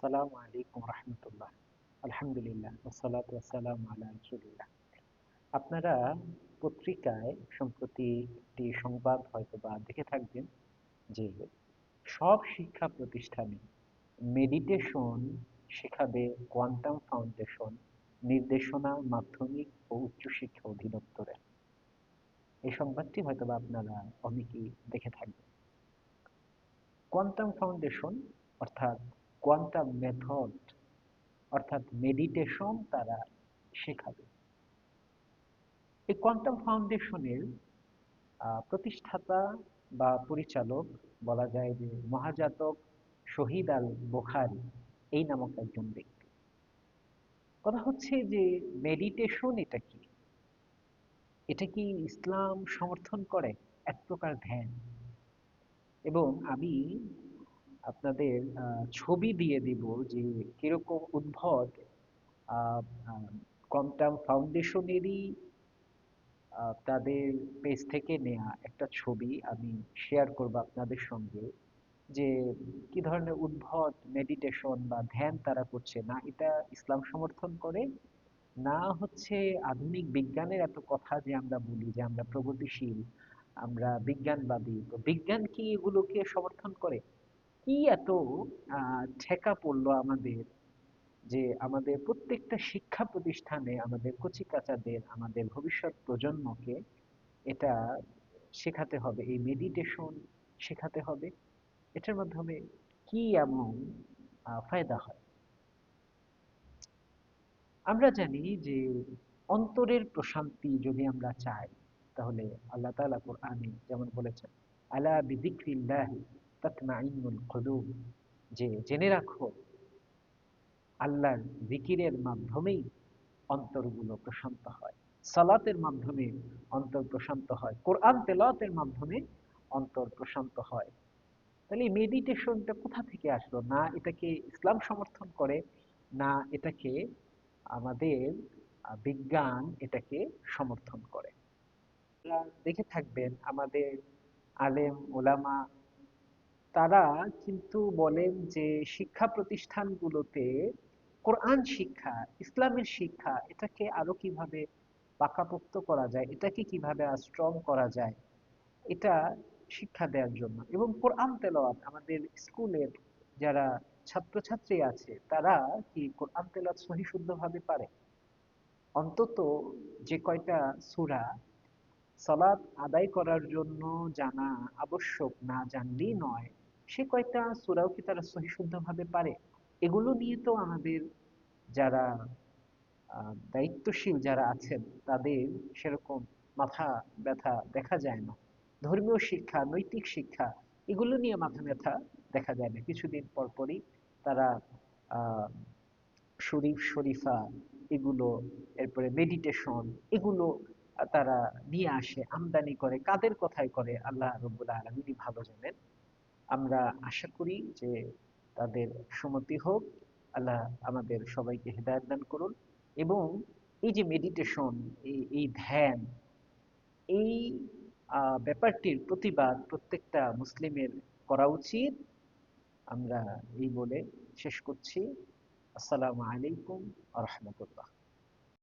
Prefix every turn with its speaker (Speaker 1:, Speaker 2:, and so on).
Speaker 1: আসসালামু আলাইকুম রহমতুল্লাহ। আলহামদুলিল্লাহ ওয়াসসালাতু ওয়াসসালামু আলা রাসূলিল্লাহ। আপনারা পত্রিকায় সম্প্রতি একটি সংবাদ হয়তোবা দেখে থাকবেন যে সব শিক্ষা প্রতিষ্ঠানে মেডিটেশন শেখাবে কোয়ান্টাম ফাউন্ডেশন নির্দেশনা মাধ্যমিক ও উচ্চশিক্ষা অধিদপ্তরের। এই সংবাদটি হয়তোবা আপনারা অনেকেই দেখে থাকবেন। কোয়ান্টাম ফাউন্ডেশন অর্থাৎ কোয়ান্টাম মেথড অর্থাৎ মেডিটেশন তারা শেখাবে। এই কোয়ান্টাম ফাউন্ডেশনের প্রতিষ্ঠাতা বা পরিচালক বলা যায় যে মহাজাতক শহীদ আল বুখারী এই নামক একজন ব্যক্তি। কথা হচ্ছে যে মেডিটেশন এটা কি? এটা কি ইসলাম সমর্থন করে? এক প্রকার ধ্যান। এবং আমি আপনাদের ছবি দিয়ে দিব যে কিরকম উদ্ভট কোয়ান্টাম ফাউন্ডেশনেরই তাদের পেজ থেকে নেয়া একটা ছবি আমি শেয়ার করব আপনাদের সঙ্গে, যে কি ধরনের উদ্ভট মেডিটেশন বা ধ্যান তারা করছে। না এটা ইসলাম সমর্থন করে, না হচ্ছে আধুনিক বিজ্ঞানের এত কথা যে আমরা বলি যে আমরা প্রগতিশীল, আমরা বিজ্ঞানবাদী, তো বিজ্ঞান কি এগুলোকে সমর্থন করে? কি এত ঠেকা পড়লো আমাদের যে আমাদের প্রত্যেকটা শিক্ষা প্রতিষ্ঠানে আমাদের কচিকাঁচাদের, আমাদের ভবিষ্যৎ প্রজন্মকে এটা শেখাতে হবে, এই মেডিটেশন শেখাতে হবে। এটার মাধ্যমে কি এমন ফায়দা হয়? আমরা জানি যে অন্তরের প্রশান্তি যদি আমরা চাই, তাহলে আল্লাহ তাআলা কোরআনে যেমন বলেছেন, আলা বিযিকরিল্লাহি তাতমাইন্নুল কুলুব, যে জেনে রাখো আল্লাহর জিকিরের মাধ্যমেই অন্তরগুলো প্রশান্ত হয়, সালাতের মাধ্যমে অন্তর প্রশান্ত হয়, কোরআন তেলাওয়াতের মাধ্যমে অন্তর প্রশান্ত হয়। তাহলে এই মেডিটেশনটা কোথা থেকে আসলো? না এটাকে ইসলাম সমর্থন করে, না এটাকে আমাদের বিজ্ঞান এটাকে সমর্থন করে। আপনারা দেখে থাকবেন আমাদের আলেম ওলামা তারা কিন্তু বলেন যে শিক্ষা প্রতিষ্ঠানগুলোতে কোরআন শিক্ষা, ইসলামের শিক্ষা এটাকে আরো কিভাবে পাকাপোক্ত করা যায়, এটাকে কিভাবে স্ট্রং করা যায়, এটা শিক্ষা দেওয়ার জন্য। এবং কোরআন তেলাওয়াত আমাদের স্কুলের যারা ছাত্রছাত্রী আছে তারা কি কোরআন তেলাওয়াত সহি শুদ্ধভাবে পারে? অন্তত যে কয়টা সূরা সালাত আদায় করার জন্য জানা আবশ্যক, না জানলেই নয়, সে কয়টা সূরাও কি তারা সহি শুদ্ধভাবে পারে? এগুলো নিয়ে তো আমাদের যারা দায়িত্বশীল যারা আছেন তাদের সেরকম মাথা ব্যথা দেখা যায় না। ধর্মীয় শিক্ষা, নৈতিক শিক্ষা এগুলো নিয়ে মাথা ব্যথা দেখা যায় না। কিছুদিন পর পরই তারা আহ শরীফ শরীফা এগুলো, এরপরে মেডিটেশন এগুলো তারা নিয়ে আসে, আমদানি করে। কাদের কথাই করে আল্লাহ রব্বুল আলামিনই ভালো জানেন। আমরা আশা করি যে তাদের সুমতি হোক, আল্লাহ আমাদের সবাইকে হেদায়েত দান করুন। এবং এই যে মেডিটেশন, এই ধ্যান, এই ব্যাপারটির প্রতিবাদ প্রত্যেকটা মুসলিমের করা উচিত। আমরা এই বলে শেষ করছি। আসসালামু আলাইকুম ওয়া রাহমাতুল্লাহ।